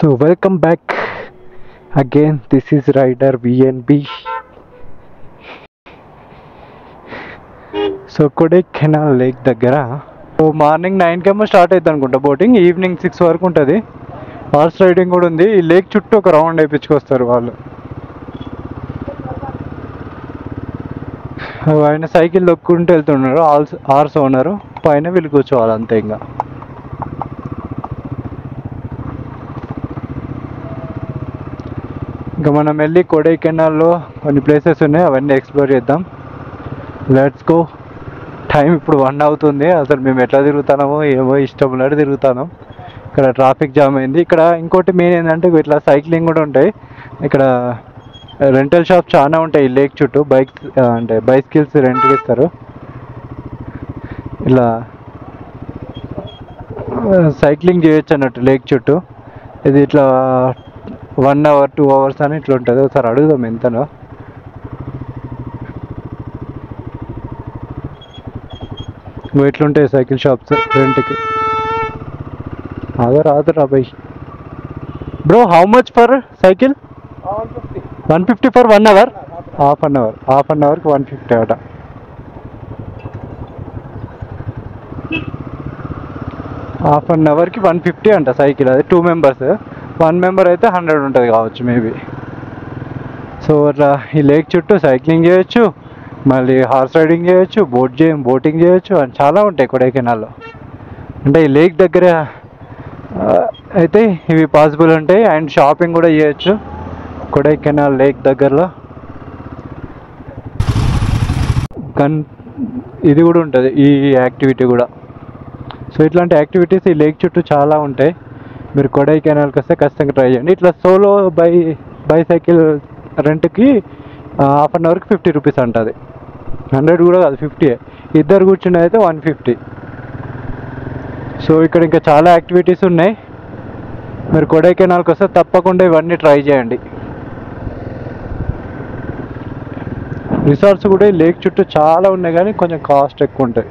So welcome back again. This is Rider VNB. So Kodaikanal lake దగ్గర morning 9 కేమో start అవుతుంది అనుకుంటా బోటింగ్. ఈవినింగ్ 6 వరకు ఉంటుంది. హార్స్ రైడింగ్ కూడా ఉంది. ఈ లేక్ చుట్టూ ఒక రౌండ్ వేయించుకొస్తారు వాళ్ళు. ఆయన సైకిల్ దొక్కుంటూ వెళ్తున్నారు. హార్స్ ఓనరు పైన వీళ్ళు కూర్చోవాలి అంతే. ఇంకా మనం వెళ్ళి కొడైకెనాల్లో కొన్ని ప్లేసెస్ ఉన్నాయి, అవన్నీ ఎక్స్ప్లోర్ చేద్దాం. Let's go. టైం ఇప్పుడు 1 అవుతుంది. అసలు మేము ఎట్లా తిరుగుతున్నామో ఏమో, ఇష్టం ఉన్నట్టు తిరుగుతాను. ఇక్కడ ట్రాఫిక్ జామ్ అయింది. ఇక్కడ ఇంకోటి మెయిన్ ఏంటంటే ఇట్లా సైక్లింగ్ కూడా ఉంటాయి. ఇక్కడ రెంటల్ షాప్ చాలా ఉంటాయి లేక్ చుట్టూ. బైక్స్ అంటే బైసికల్స్ రెంట్కి ఇస్తారు. ఇలా సైక్లింగ్ చేయొచ్చు అన్నట్టు లేక్ చుట్టూ. ఇది ఇట్లా 1 అవర్ 2 అవర్స్ అని ఇట్లా ఉంటుంది. ఒకసారి అడుగుదాం ఎంతనో. ఇట్లుంటాయి సైకిల్ షాప్స్ రెంట్కి. రాదురా బై. Bro how much for cycle? 150 for 1 hour. Half an అవర్కి 150 అట. హాఫ్ అన్ అవర్కి 150 అంట సైకిల్. అది 2 మెంబర్స్. 1 మెంబర్ అయితే 100 ఉంటుంది కావచ్చు మేబీ. సో అట్లా ఈ లేక్ చుట్టూ సైక్లింగ్ చేయొచ్చు, మళ్ళీ హార్స్ రైడింగ్ చేయొచ్చు, బోటింగ్ చేయొచ్చు అని చాలా ఉంటాయి కొడైకెనాల్లో. అంటే ఈ లేక్ దగ్గర అయితే ఇవి పాసిబుల్ ఉంటాయి. అండ్ షాపింగ్ కూడా చేయొచ్చు కొడైకెనాల్ లేక్ దగ్గరలో. ఇది కూడా ఉంటుంది ఈ యాక్టివిటీ కూడా. సో ఇట్లాంటి యాక్టివిటీస్ ఈ లేక్ చుట్టూ చాలా ఉంటాయి. మీరు కొడైకెనాల్కి వస్తే ఖచ్చితంగా ట్రై చేయండి. ఇట్లా సోలో బైసైకిల్ రెంట్కి హాఫ్ అన్ అవర్కి 50 రూపీస్ అంటుంది. 100 కూడా కాదు, 50. ఇద్దరు కూర్చుని అయితే 150. సో ఇక్కడ ఇంకా చాలా యాక్టివిటీస్ ఉన్నాయి. మీరు కొడైకెనాల్కి వస్తే తప్పకుండా ఇవన్నీ ట్రై చేయండి. రిసార్ట్స్ కూడా ఈ లేక్ చుట్టూ చాలా ఉన్నాయి కానీ కొంచెం కాస్ట్ ఎక్కువ ఉంటాయి.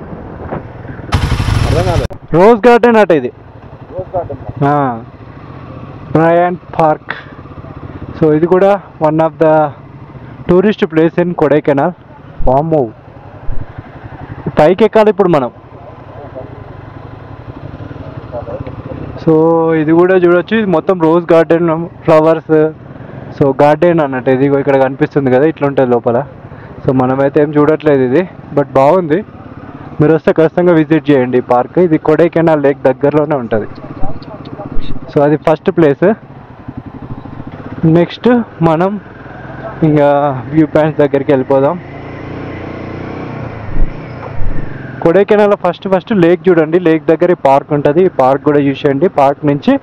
రోజ్ గార్డెన్ అట ఇది. Bryant park. సో ఇది కూడా one of the tourist place in Kodaikanal. వామ్మో, పైకి ఎక్కాలి ఇప్పుడు మనం. సో ఇది కూడా చూడొచ్చు. ఇది మొత్తం rose garden, flowers. So garden అన్నట్టు ఇది ఇక్కడ కనిపిస్తుంది కదా, ఇట్లా ఉంటుంది లోపల. సో మనమైతే ఏం చూడట్లేదు ఇది, బట్ బాగుంది. మీరు వస్తే ఖచ్చితంగా విజిట్ చేయండి ఈ పార్క్. ఇది కొడైకెనాల్ లేక్ దగ్గరలోనే ఉంటుంది. సో అది ఫస్ట్ ప్లేస్. నెక్స్ట్ మనం ఇంకా వ్యూ పాయింట్స్ దగ్గరికి వెళ్ళిపోదాం. కొడైకెనాల్ ఫస్ట్ లేక్ చూడండి. లేక్ దగ్గర పార్క్ ఉంటుంది. ఈ పార్క్ కూడా చూసేయండి. పార్క్ నుంచి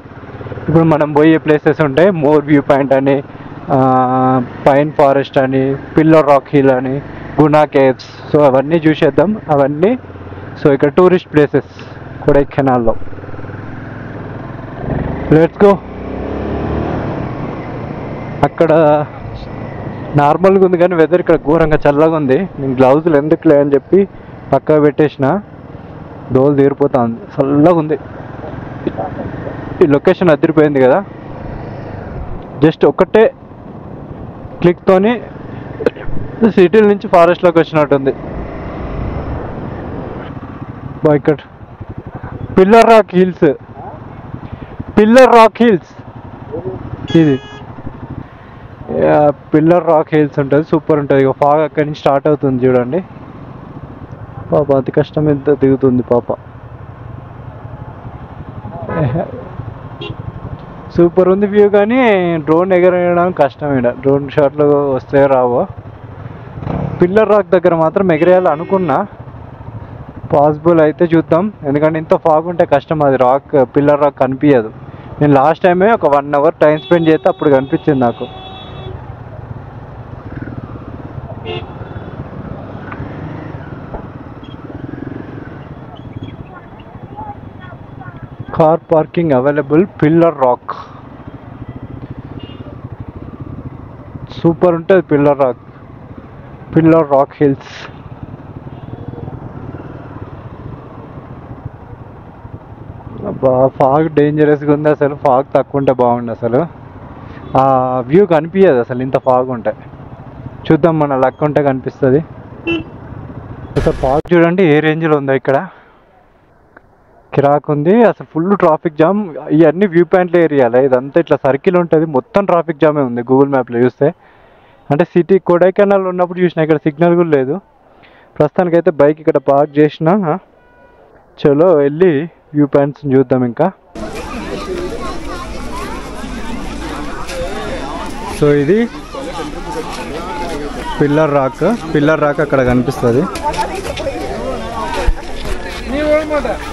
ఇప్పుడు మనం పోయే ప్లేసెస్ ఉంటాయి. మోర్ వ్యూ పాయింట్ అని, పైన్ ఫారెస్ట్ అని, పిల్లర్ రాక్ హిల్ అని, గునా కేవ్స్. సో అవన్నీ చూసేద్దాం అవన్నీ. సో ఇక్కడ టూరిస్ట్ ప్లేసెస్ కొడైకెనాల్లో. Let's go. అక్కడ నార్మల్గా ఉంది కానీ వెదర్ ఇక్కడ ఘోరంగా చల్లగా ఉంది. నేను గ్లౌజులు ఎందుకులే అని చెప్పి పక్కా పెట్టేసిన. దోలు తీరిపోతుంది, చల్లగా ఉంది. ఈ లొకేషన్ అదిరిపోయింది కదా. జస్ట్ ఒక్కటే క్లిక్తోని సిటీ నుంచి ఫారెస్ట్లోకి వచ్చినట్టుంది. ఇక్కడ పిల్లర్ రాక్ హిల్స్ ఇది పిల్లర్ రాక్ హిల్స్ ఉంటుంది. సూపర్ ఉంటుంది. ఇక ఫాగ్ అక్కడి నుంచి స్టార్ట్ అవుతుంది చూడండి. పాప అతి కష్టం ఎంత దిగుతుంది పాప. సూపర్ ఉంది వ్యూ. కానీ డ్రోన్ ఎగరేయడానికి కష్టం. ఇక్కడ డ్రోన్ షాట్లు వస్తే రావో. పిల్లర్ రాక్ దగ్గర మాత్రం ఎగరేయాలి అనుకున్నా. పాసిబుల్ అయితే చూద్దాం. ఎందుకంటే ఇంత ఫాగ్ ఉంటే కష్టం. అది పిల్లర్ రాక్ కనిపించదు. నేను లాస్ట్ టైమే ఒక 1 అవర్ టైం స్పెండ్ చేస్తే అప్పుడు కనిపించింది నాకు. Car parking available, pillar rock. Super ఉంటుంది పిల్లర్ రాక్ హిల్స్. ఫాగ్ డేంజరస్గా ఉంది అసలు. ఫాగ్ తక్కువ ఉంటే బాగుండు అసలు. ఆ వ్యూ కనిపించదు అసలు ఇంత ఫాగ్ ఉంటే. చూద్దాం మన లక్ ఉంటే కనిపిస్తుంది. అసలు ఫాగ్ చూడండి ఏ రేంజ్లో ఉందో ఇక్కడ. కిరాక్ ఉంది అసలు. Full traffic jam. ఇవన్నీ వ్యూ పాయింట్ల ఏరియాలే. ఇదంతా ఇట్లా సర్కిల్ ఉంటుంది. మొత్తం ట్రాఫిక్ జామే ఉంది గూగుల్ మ్యాప్లో చూస్తే. అంటే సిటీ కొడైకెనాల్ ఉన్నప్పుడు చూసిన ఇక్కడ సిగ్నల్ కూడా లేదు. ప్రస్తుతానికైతే బైక్ ఇక్కడ పార్క్ చేసిన. చలో వెళ్ళి వ్యూ పాయింట్స్ చూద్దాం ఇంకా. సో ఇది పిల్లర్ రాక్ అక్కడ కనిపిస్తుంది.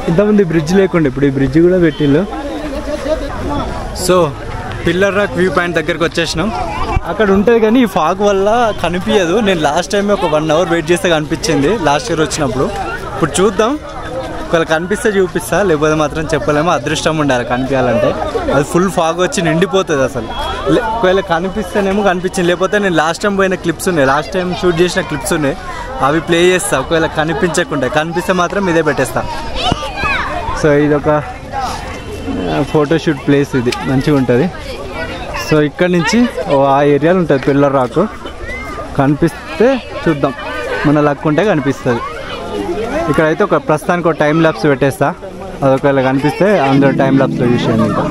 ఇంతమంది బ్రిడ్జ్ లేకుండా ఇప్పుడు ఈ బ్రిడ్జ్ కూడా పెట్టిళ్ళు. So pillar rock view point దగ్గరికి వచ్చేసినాం. అక్కడ ఉంటుంది కానీ ఈ ఫాగ్ వల్ల కనిపించదు. నేను లాస్ట్ టైం ఒక 1 hour వెయిట్ చేస్తే కనిపించింది లాస్ట్ ఇయర్ వచ్చినప్పుడు. ఇప్పుడు చూద్దాం, ఒకవేళ కనిపిస్తే చూపిస్తా, లేకపోతే మాత్రం చెప్పలేము. అదృష్టం ఉండాలి కనిపించాలంటే. అది ఫుల్ ఫాగ్ వచ్చి నిండిపోతుంది అసలు. ఒకవేళ కనిపిస్తేనేమో కనిపించింది, లేకపోతే నేను లాస్ట్ టైం పోయిన క్లిప్స్ ఉన్నాయి, లాస్ట్ టైం షూట్ చేసిన క్లిప్స్ ఉన్నాయి, అవి ప్లే చేస్తా. ఒకవేళ కనిపించకుండా కనిపిస్తే మాత్రం ఇదే పెట్టేస్తా. సో ఇది ఒక ఫోటోషూట్ ప్లేస్, ఇది మంచిగా ఉంటుంది. సో ఇక్కడ నుంచి ఆ ఏరియాలో ఉంటుంది పిల్లర్ రాక్. కనిపిస్తే చూద్దాం, మన లక్ ఉంటే కనిపిస్తుంది. ఇక్కడైతే ఒక ప్రస్తుతానికి ఒక టైం ల్యాప్స్ పెట్టేస్తా. అది ఒకవేళ కనిపిస్తే అందరూ టైం ల్యాప్స్లో యూస్ చేయండి. ఇంకా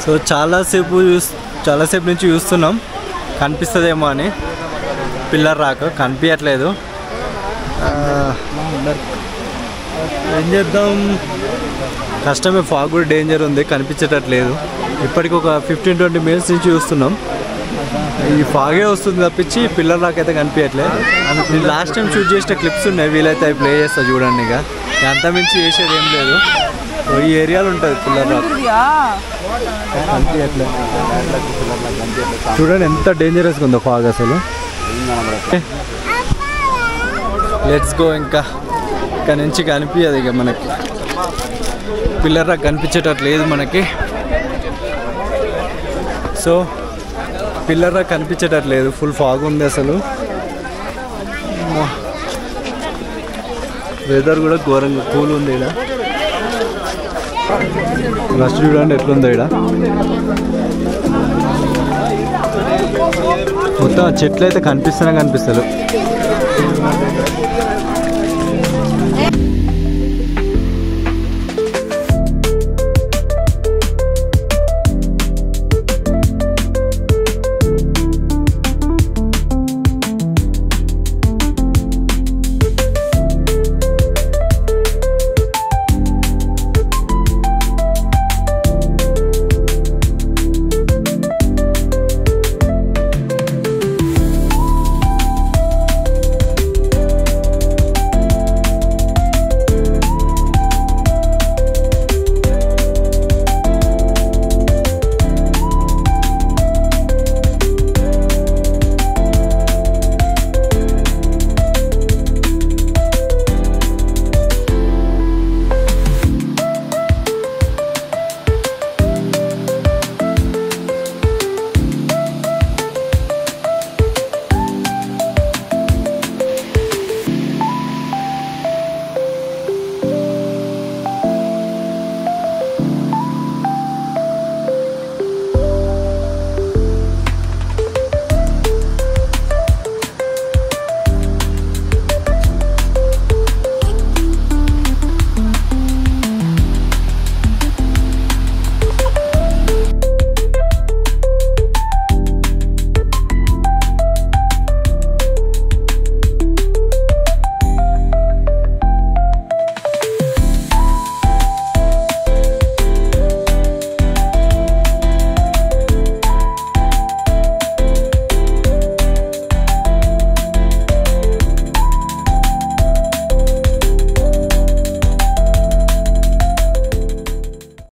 సో చాలాసేపు నుంచి చూస్తున్నాం కనిపిస్తుందేమో అని. పిల్లర్ రాక్ కనిపించట్లేదు. ఏం చేద్దాం, కష్టమే. ఫాగ్ కూడా డేంజర్ ఉంది, కనిపించేటట్లేదు. ఇప్పటికి ఒక 15-20 minutes నుంచి చూస్తున్నాం. ఈ ఫాగే వస్తుంది తప్పించి పిల్లర్ రాక్ అయితే కనిపించట్లేదు. నేను లాస్ట్ టైం షూట్ చేసిన క్లిప్స్ ఉన్నాయి, వీలైతే అవి ప్లే చేస్తా చూడండి. ఇక అంత మించి చేసేది ఏం లేదు. ఈ ఏరియాలో ఉంటుంది పిల్లర్ రాక్. కనిపించట్లేదు. చూడండి ఎంత డేంజరస్గా ఉందో ఫాగ్ అసలు. Let's go. ఇంకా ఇక్కడ నుంచి కనిపించదు ఇక మనకి. పిల్లర్ రాక్ కనిపించేటట్లేదు మనకి. సో పిల్లర్ రాక్ కనిపించేటట్లేదు, ఫుల్ ఫాగ్ ఉంది అసలు. వెదర్ కూడా ఘోరంగా కూల్ ఉంది. ఇక్కడ ఫస్ట్ చూడండి ఎట్లుందో. ఇక్కడ మొత్తం చెట్లు అయితే కనిపిస్తూనే కనిపిస్తారు.